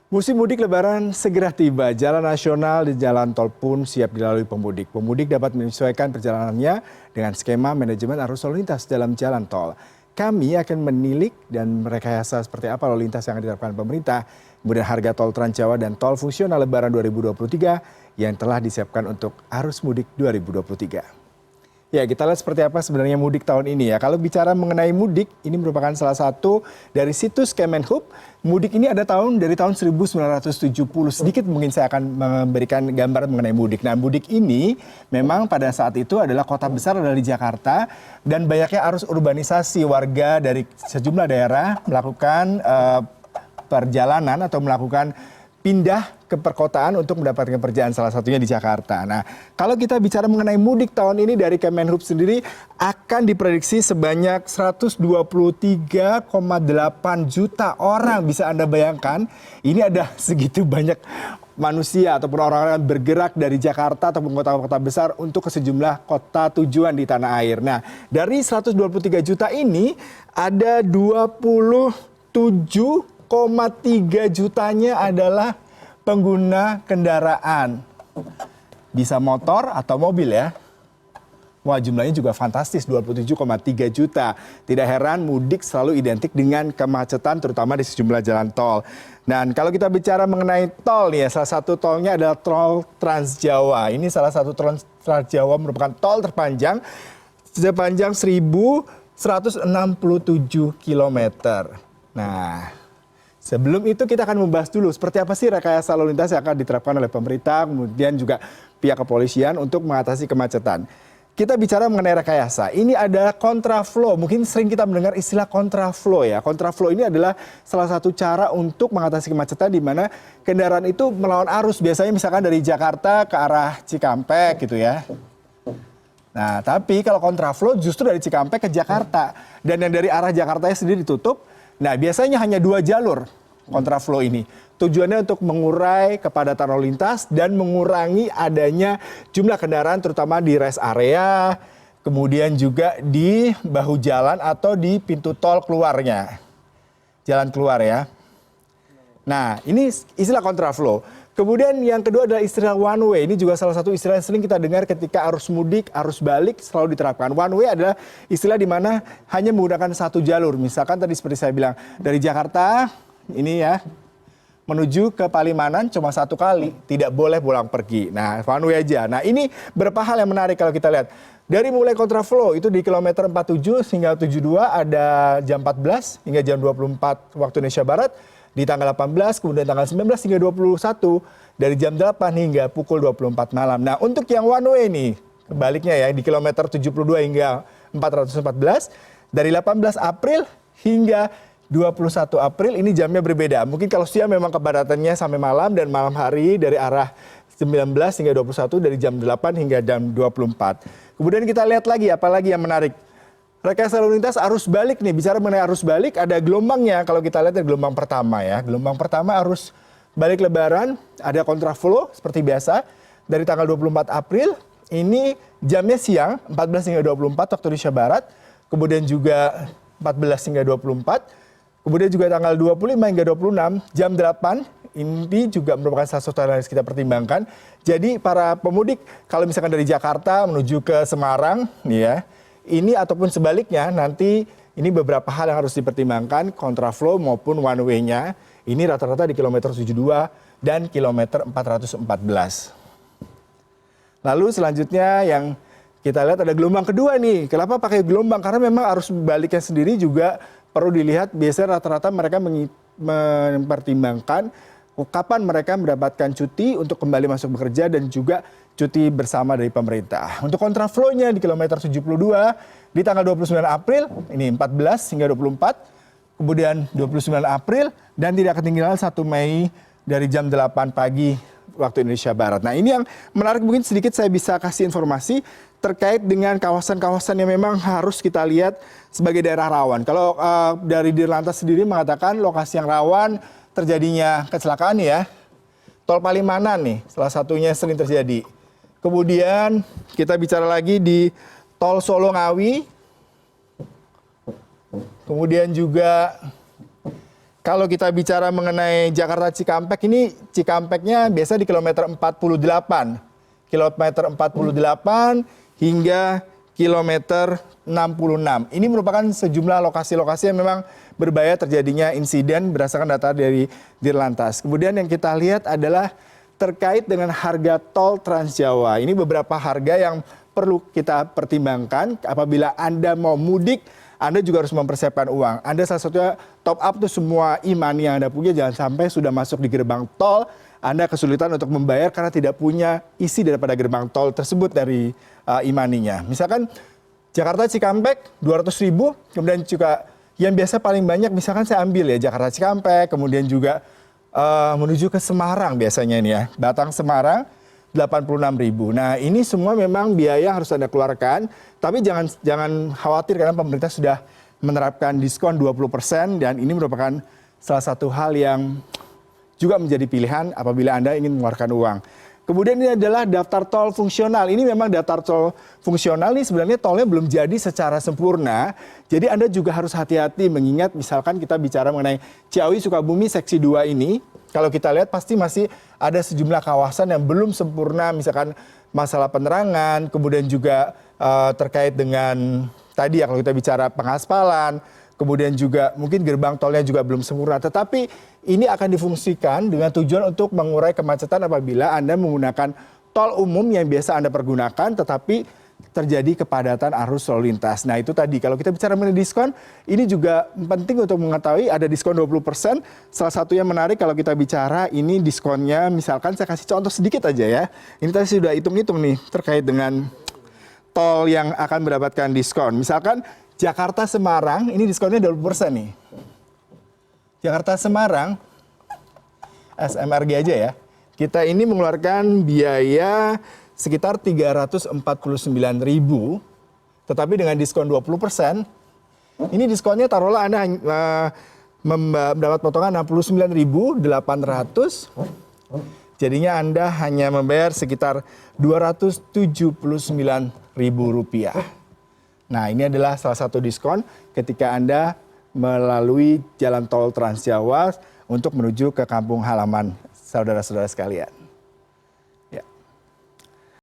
Musim mudik Lebaran segera tiba. Jalan nasional di jalan tol pun siap dilalui pemudik. Pemudik dapat menyesuaikan perjalanannya dengan skema manajemen arus lalu lintas dalam jalan tol. Kami akan menilik dan merekayasa seperti apa lalu lintas yang akan diterapkan pemerintah, kemudian harga tol Trans Jawa dan tol fungsional Lebaran 2023 yang telah disiapkan untuk arus mudik 2023. Ya, kita lihat seperti apa sebenarnya mudik tahun ini ya. Kalau bicara mengenai mudik, ini merupakan salah satu dari situs Kemenhub. Mudik ini ada dari tahun 1970. Sedikit mungkin saya akan memberikan gambaran mengenai mudik. Nah, mudik ini memang pada saat itu adalah kota besar adalah di Jakarta dan banyaknya arus urbanisasi warga dari sejumlah daerah melakukan perjalanan atau melakukan pindah ke perkotaan untuk mendapatkan pekerjaan, salah satunya di Jakarta. Nah, kalau kita bicara mengenai mudik tahun ini dari Kemenhub sendiri akan diprediksi sebanyak 123,8 juta orang. Bisa Anda bayangkan, ini ada segitu banyak manusia ataupun orang-orang yang bergerak dari Jakarta ataupun kota-kota besar untuk ke sejumlah kota tujuan di tanah air. Nah, dari 123 juta ini ada 27,3 jutanya adalah pengguna kendaraan. Bisa motor atau mobil ya. Wah, jumlahnya juga fantastis, 27,3 juta. Tidak heran mudik selalu identik dengan kemacetan terutama di sejumlah jalan tol. Dan kalau kita bicara mengenai tol nih ya, salah satu tolnya adalah tol Trans Jawa. Ini salah satu tol Trans Jawa merupakan tol terpanjang sepanjang 1.167 kilometer. Nah, sebelum itu kita akan membahas dulu seperti apa sih rekayasa lalu lintas yang akan diterapkan oleh pemerintah, kemudian juga pihak kepolisian untuk mengatasi kemacetan. Kita bicara mengenai rekayasa, ini ada kontraflow, mungkin sering kita mendengar istilah kontraflow ya. Kontraflow ini adalah salah satu cara untuk mengatasi kemacetan di mana kendaraan itu melawan arus, biasanya misalkan dari Jakarta ke arah Cikampek gitu ya. Nah, tapi kalau kontraflow justru dari Cikampek ke Jakarta dan yang dari arah Jakartanya sendiri ditutup. Nah, biasanya hanya 2 jalur kontraflow ini. Tujuannya untuk mengurai kepadatan lalu lintas dan mengurangi adanya jumlah kendaraan terutama di rest area, kemudian juga di bahu jalan atau di pintu tol keluarnya. Jalan keluar ya. Nah, ini istilah kontraflow. Kemudian yang kedua adalah istilah one way. Ini juga salah satu istilah yang sering kita dengar ketika arus mudik, arus balik selalu diterapkan. One way adalah istilah di mana hanya menggunakan satu jalur. Misalkan tadi seperti saya bilang, dari Jakarta ini ya, menuju ke Palimanan cuma satu kali, tidak boleh pulang pergi. Nah, one way aja. Nah, ini beberapa hal yang menarik kalau kita lihat. Dari mulai kontraflow itu di kilometer 47 hingga 72 ada jam 14 hingga jam 24 waktu Indonesia Barat. Di tanggal 18, kemudian tanggal 19 hingga 21, dari jam 8 hingga pukul 24 malam. Nah, untuk yang one way nih, kebaliknya ya, di kilometer 72 hingga 414, dari 18 April hingga 21 April, ini jamnya berbeda. Mungkin kalau siang memang kepadatannya sampai malam, dan malam hari dari arah 19 hingga 21, dari jam 8 hingga jam 24. Kemudian kita lihat lagi, apalagi yang menarik. Rekayasa lalu lintas arus balik nih, bicara mengenai arus balik ada gelombangnya. Kalau kita lihat dari gelombang pertama ya, gelombang pertama arus balik Lebaran ada kontraflow seperti biasa dari tanggal 24 April. Ini jamnya siang 14 hingga 24 waktu Indonesia Barat, kemudian juga 14 hingga 24, kemudian juga tanggal 25 hingga 26 jam 8. Ini juga merupakan salah satu hal yang harus kita pertimbangkan. Jadi para pemudik kalau misalkan dari Jakarta menuju ke Semarang nih ya, ini ataupun sebaliknya nanti ini beberapa hal yang harus dipertimbangkan kontraflow maupun one way-nya. Ini rata-rata di kilometer 72 dan kilometer 414. Lalu selanjutnya yang kita lihat ada gelombang kedua nih. Kenapa pakai gelombang? Karena memang arus baliknya sendiri juga perlu dilihat. Biasanya rata-rata mereka mempertimbangkan kapan mereka mendapatkan cuti untuk kembali masuk bekerja dan juga cuti bersama dari pemerintah. Untuk kontraflow-nya di kilometer 72 di tanggal 29 April, ini 14 hingga 24, kemudian 29 April, dan tidak ketinggalan 1 Mei dari jam 8 pagi waktu Indonesia Barat. Nah, ini yang menarik, mungkin sedikit saya bisa kasih informasi terkait dengan kawasan-kawasan yang memang harus kita lihat sebagai daerah rawan. Kalau dari Dirlantas sendiri mengatakan lokasi yang rawan terjadinya kecelakaan ya, tol Palimanan nih, salah satunya sering terjadi. Kemudian kita bicara lagi di tol Solo Ngawi. Kemudian juga kalau kita bicara mengenai Jakarta Cikampek, ini Cikampeknya biasa di kilometer 48. Kilometer 48 hingga kilometer 66. Ini merupakan sejumlah lokasi-lokasi yang memang berbahaya terjadinya insiden berdasarkan data dari Dirlantas. Kemudian yang kita lihat adalah terkait dengan harga tol Trans Jawa. Ini beberapa harga yang perlu kita pertimbangkan apabila Anda mau mudik. Anda juga harus mempersiapkan uang. Anda salah satunya top up tuh semua e-money yang Anda punya, jangan sampai sudah masuk di gerbang tol, Anda kesulitan untuk membayar karena tidak punya isi daripada gerbang tol tersebut dari e-money-nya. Misalkan Jakarta Cikampek 200.000, kemudian juga yang biasa paling banyak misalkan saya ambil ya Jakarta Cikampek, kemudian juga menuju ke Semarang biasanya ini ya, Batang Semarang 86.000. Nah, ini semua memang biaya harus Anda keluarkan, tapi jangan khawatir karena pemerintah sudah menerapkan diskon 20% dan ini merupakan salah satu hal yang juga menjadi pilihan apabila Anda ingin mengeluarkan uang. Kemudian ini adalah daftar tol fungsional. Ini memang daftar tol fungsional ini sebenarnya tolnya belum jadi secara sempurna. Jadi Anda juga harus hati-hati mengingat misalkan kita bicara mengenai Ciawi Sukabumi seksi 2 ini. Kalau kita lihat pasti masih ada sejumlah kawasan yang belum sempurna, misalkan masalah penerangan, kemudian juga terkait dengan tadi ya kalau kita bicara pengaspalan, kemudian juga mungkin gerbang tolnya juga belum sempurna. Tetapi ini akan difungsikan dengan tujuan untuk mengurai kemacetan apabila Anda menggunakan tol umum yang biasa Anda pergunakan, tetapi terjadi kepadatan arus lalu lintas. Nah itu tadi, kalau kita bicara mengenai diskon, ini juga penting untuk mengetahui ada diskon 20%. Salah satu yang menarik kalau kita bicara ini diskonnya, misalkan saya kasih contoh sedikit aja ya. Ini tadi sudah hitung-hitung nih terkait dengan tol yang akan mendapatkan diskon. Misalkan Jakarta Semarang, ini diskonnya 20% nih. Jakarta Semarang, SMRG aja ya. Kita ini mengeluarkan biaya sekitar 349.000, tetapi dengan diskon 20%, ini diskonnya taruhlah Anda mendapat potongan 69.800, jadinya Anda hanya membayar sekitar Rp279.000. Nah ini adalah salah satu diskon ketika Anda melalui jalan tol Trans Jawa untuk menuju ke kampung halaman saudara-saudara sekalian.